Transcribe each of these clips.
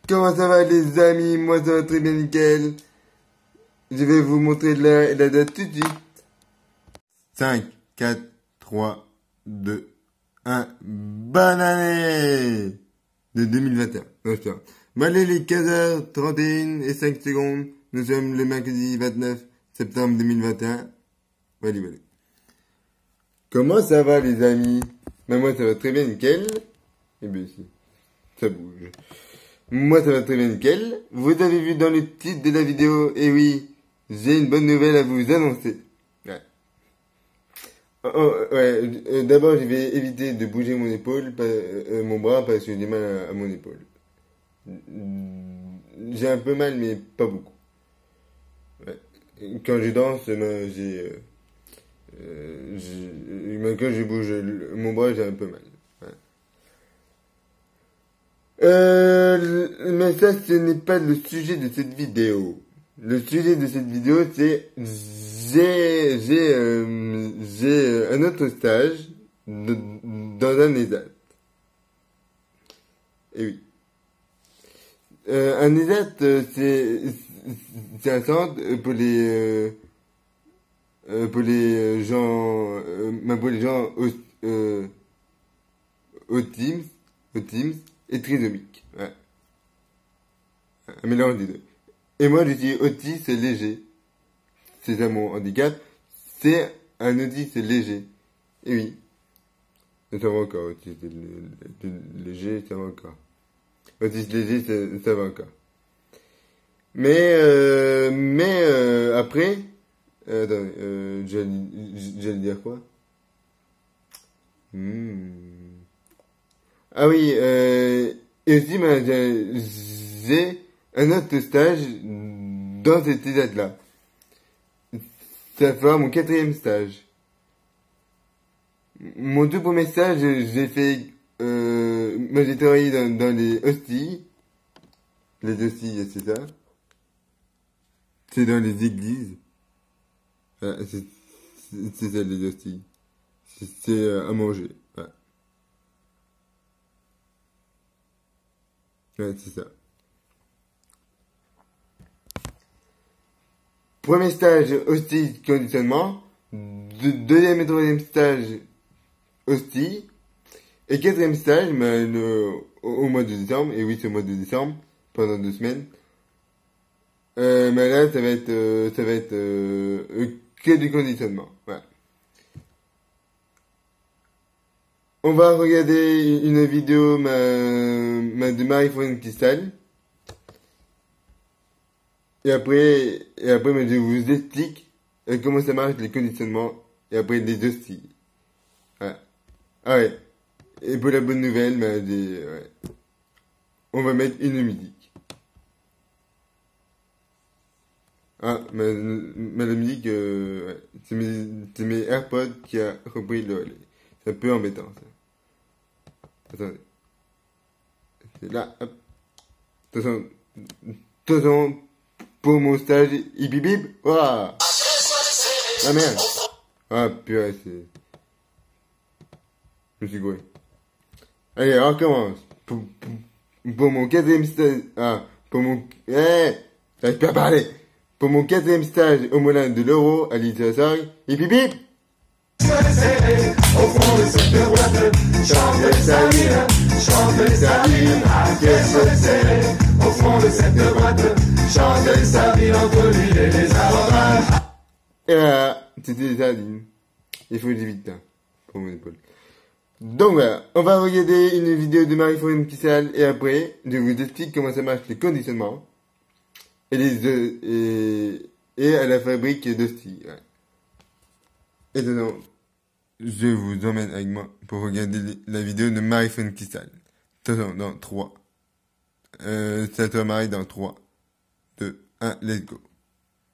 Comment ça va les amis? Moi ça va très bien nickel. Je vais vous montrer l'heure et la date tout de suite. 5, 4, 3, 2, 1. Bonne année de 2021. Bon allez les 15h31 et 5 secondes. Nous sommes le mercredi 29 septembre 2021. Voilà. Comment ça va les amis? Ben moi ça va très bien nickel. Et bien ici, ça bouge. Moi ça va très bien nickel. Vous avez vu dans le titre de la vidéo, et oui, j'ai une bonne nouvelle à vous annoncer. Ouais. D'abord je vais éviter de bouger mon épaule, mon bras parce que j'ai mal à mon épaule. J'ai un peu mal mais pas beaucoup. Ouais. Quand je danse, quand je bouge mon bras j'ai un peu mal. Mais ça, ce n'est pas le sujet de cette vidéo. Le sujet de cette vidéo, c'est j'ai un autre stage dans un ESAT. Et oui. Un ESAT, c'est un centre pour les gens autisme et trisomique. Ouais. Un mélange des deux. Et moi, je suis autiste léger. C'est ça mon handicap. C'est un autiste léger. Et oui. Ça va encore, autiste léger, ça va encore. Autiste léger, ça va encore. Mais après, attendez, j'allais dire quoi? Ah oui, et aussi, j'ai un autre stage dans cette ESAT-là. Ça fera mon 4e stage. Mon tout premier stage, j'ai fait, moi j'ai travaillé dans les hosties. Les hosties, c'est ça. C'est dans les églises. Ah, c'est ça les hosties. C'est à manger. Ouais. Ouais, c'est ça. Premier stage, hostie, conditionnement. Deuxième et troisième stage, hostie. Et 4e stage, au mois de décembre. Et oui, c'est au mois de décembre, pendant 2 semaines. Mais là, ça va être que du conditionnement. Ouais. On va regarder une vidéo de Marie-Florine Cristal. Et après, je vous explique comment ça marche les conditionnements. Et après, les hosties. Ouais. Ah ouais. Et pour la bonne nouvelle, ouais. On va mettre une musique. Ah, la musique, ouais. C'est mes AirPods qui a repris le relais. C'est un peu embêtant, ça. Attendez. C'est là, hop. Attention, pour mon stage, hip hip hip. Ouah. Ah merde. Ah purée, c'est... Je me suis gouré. Allez, on recommence. Pour mon 4e stage... Ah, pour mon... j'arrive pas à parler. Pour mon 4e stage au Moulin de l'Euro, à l'île de la Sargue, hip hip hip. Au fond de cette boîte, chante sa vie, qu'est-ce que c'est? Au fond de cette boîte, chante sa vie entre l'huile et les aromates. Et voilà, c'était ça, il faut que j'évite ça, pour mon épaule. Donc voilà, on va regarder une vidéo de Marie-Florine Cristal et après, je vous explique comment ça marche le conditionnement et à la fabrique d'hosties. Ouais. Et dedans, je vous emmène avec moi pour regarder la vidéo de Marie-Florine Cristal. Attention, dans 3. Ça te Marie dans 3, 2, 1, let's go.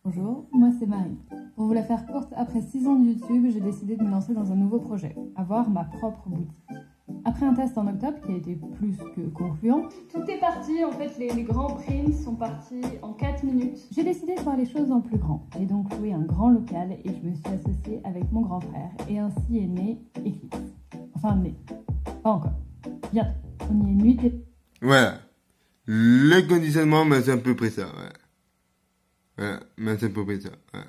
Bonjour, moi c'est Marie. Pour vous la faire courte, après 6 ans de YouTube, j'ai décidé de me lancer dans un nouveau projet, avoir ma propre boutique. Après un test en octobre qui a été plus que concluant, tout est parti, en fait les grands prints sont partis en 4 minutes. J'ai décidé de voir les choses en plus grand. J'ai donc loué un grand local et je me suis associée avec mon grand frère et ainsi est né Eclipse. Enfin né, pas encore. Bientôt, on y est nuit et... Voilà. le conditionnement, mais c'est à peu près ça, ouais. Voilà, mais c'est à peu près ça, ouais.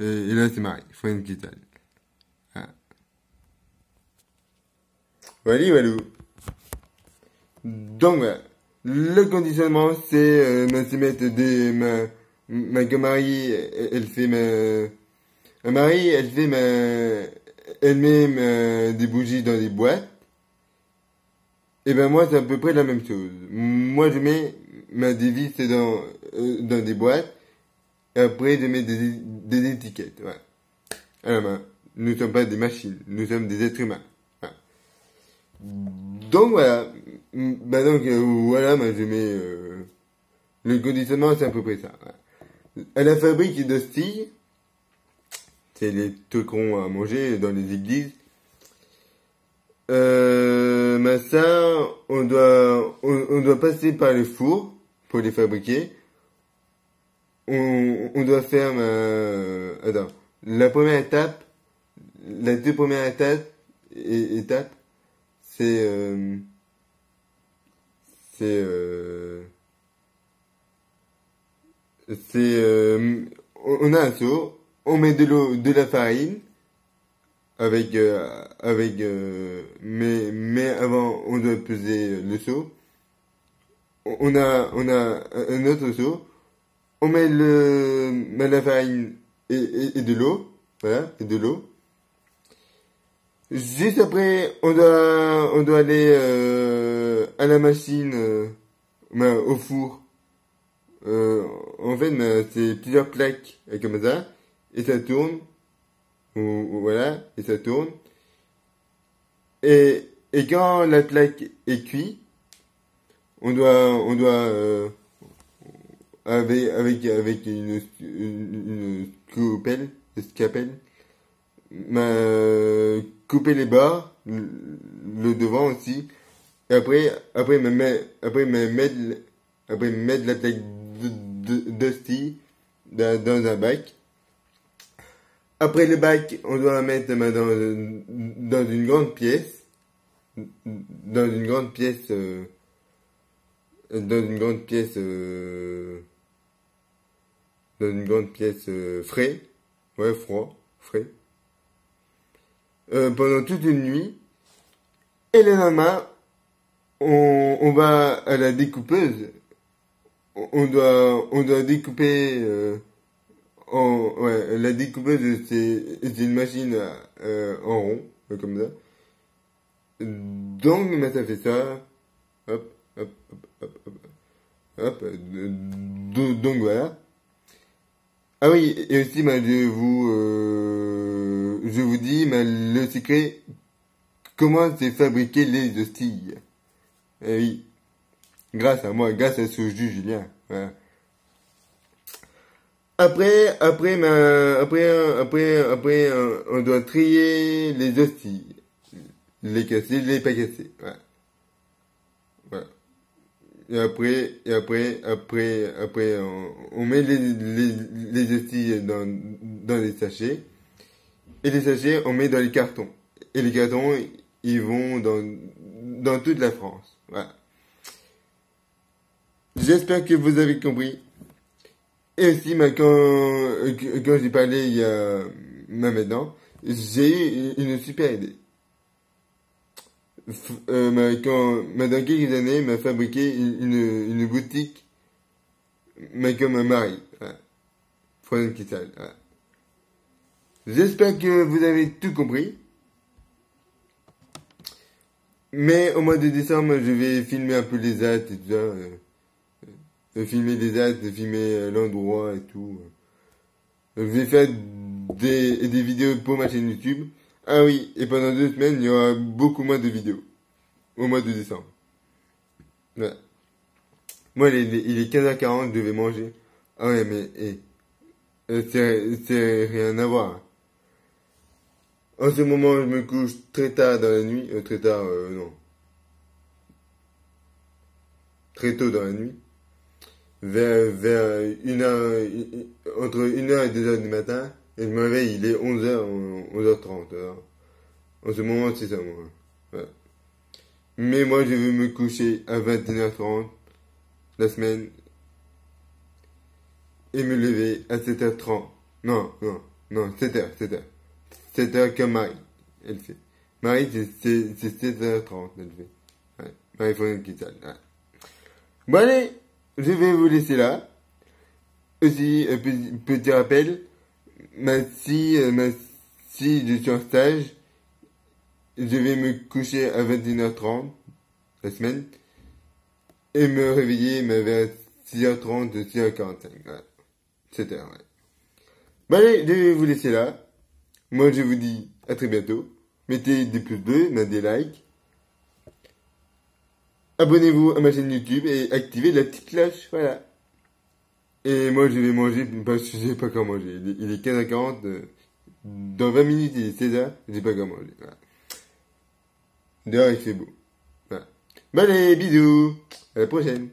Et là, c'est Marie, Fred Kittal. Voilà. Voilà. Donc, voilà. Le conditionnement, c'est mettre ma Marie, elle fait Marie, elle met des bougies dans des boîtes. Et ben moi, c'est à peu près la même chose. Moi, je mets des vis dans des boîtes. Et après, je mets des étiquettes. Ouais. Alors, nous ne sommes pas des machines. Nous sommes des êtres humains. Ouais. Donc, voilà. Voilà, je mets... le conditionnement, c'est à peu près ça. Ouais. À la fabrique d'hosties, c'est les trucs ronds à manger dans les églises. Ça, on doit passer par le four pour les fabriquer. On doit faire, attends, la première étape, la deux premières étapes, c'est, on a un seau, on met de la farine, mais avant, on doit peser le seau. On a un autre seau. On met la farine et de l'eau. Voilà, et de l'eau. Juste après, on doit aller, à la machine, au four. En fait, c'est plusieurs plaques, comme ça. Et ça tourne. Voilà, et ça tourne. Et quand la plaque est cuite, on doit avec une scalpel, couper les bords, le devant aussi. Et après mettre la plaque d'hostie dans un bac. Après le bac, on doit mettre dans une grande pièce, frais, ouais, frais, pendant toute une nuit. Et le lendemain, on va à la découpeuse. On doit découper, la découpeuse, c'est une machine en rond, comme ça. Donc, ça fait ça. Hop. Donc voilà. Ah oui, et aussi, je vous dis, le secret, comment c'est fabriquer les hosties. Eh oui. Grâce à moi, grâce à ce jus Julien. Voilà. Après, on doit trier les hosties. Les casser, les pas casser. Voilà. Voilà. Et après, on met les hosties dans les sachets. Et les sachets, on met dans les cartons. Et les cartons, ils vont dans toute la France. Voilà. J'espère que vous avez compris. Et aussi, quand j'ai parlé il y a, maintenant, j'ai eu une super idée. Dans quelques années, m'a fabriqué une boutique, comme un mari. Voilà. Fred Kittal. Voilà. J'espère que vous avez tout compris. Mais au mois de décembre, je vais filmer un peu les dates et tout ça. Filmer les dates, filmer l'endroit et tout. Je vais faire des vidéos pour ma chaîne YouTube. Ah oui, et pendant 2 semaines, il y aura beaucoup moins de vidéos. Au mois de décembre. Voilà. Moi, il est 15h40, je devais manger. Ah ouais, mais c'est rien à voir. En ce moment, je me couche très tard dans la nuit. Très tard, non. Très tôt dans la nuit. Vers 1h, entre 1h et 2h du matin. Et je me réveille, il est 11h, 11h30. Alors. En ce moment, c'est ça, moi. Voilà. Mais moi, je veux me coucher à 21h30. la semaine et me lever à 7h30. Non, 7h. 7h comme Marie, elle fait. Marie, c'est 7h30, elle fait. Ouais. Marie, il faut une petite salle. Ouais. Bon, allez, je vais vous laisser là. Aussi, un petit rappel. Si je suis en stage, je vais me coucher à 21h30, la semaine, et me réveiller vers 6h30, 6h45. Ouais. 7h, ouais. Bon, allez, je vais vous laisser là. Moi, je vous dis à très bientôt. Mettez des pouces bleus, mettez des likes. Abonnez-vous à ma chaîne YouTube et activez la petite cloche, voilà. Et moi, je vais manger, parce que je sais pas comment manger. Il est 15h40, dans 20 minutes, il est 16h, je sais pas comment manger, voilà. Dehors, il fait beau. Voilà. Bon, allez, bisous. À la prochaine.